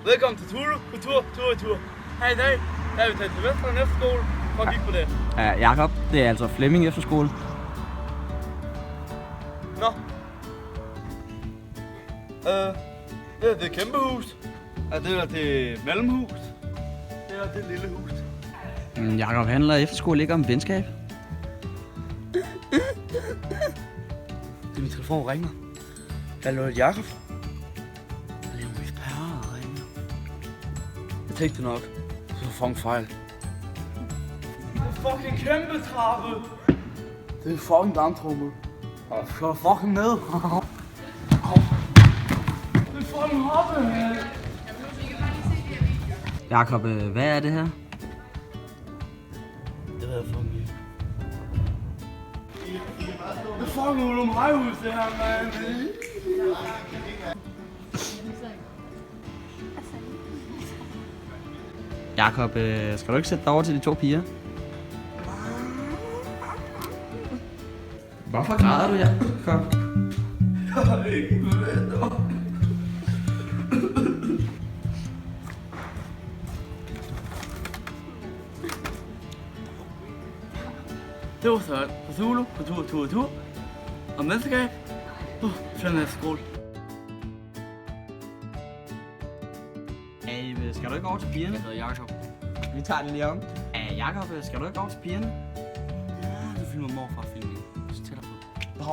Velkommen til Tulu på tur. Her i dag er vi taget til Vestland Efterskole for at kigge på det. Ja, Jakob, det er altså Flemming Efterskole. Nå. Det er det kæmpe hus. Det er det mellemhus. Det er det lille hus. Jakob, handler efterskole ikke om venskab? Det er min telefon ringer. Hallo, det er Jakob. Det er jo mit par, der ringer. Jeg tænkte nok. Så er fucking fejl. Det er fucking kæmpe trappe. Det er fucking damptrummel. Så fucking ned. Det er fucking hoppe. Jakob, hvad er det her? Det ved jeg fucking ikke. Det er fucking Ulum Højhus, det her, mand. Jakob, skal du ikke sætte dig over til de to piger? Hvorfor græder du, Jakob? Jeg har ikke bevæget. Det var så på Zulu, på tur. Og mesterskab på Flemming Efterskole. Hey, skal du ikke over til pigerne? Jeg hedder Jakob. Vi tager det lige om. Jakob, skal du ikke over til pigerne? Ja, du filmer morfar filmen. Så tæller på.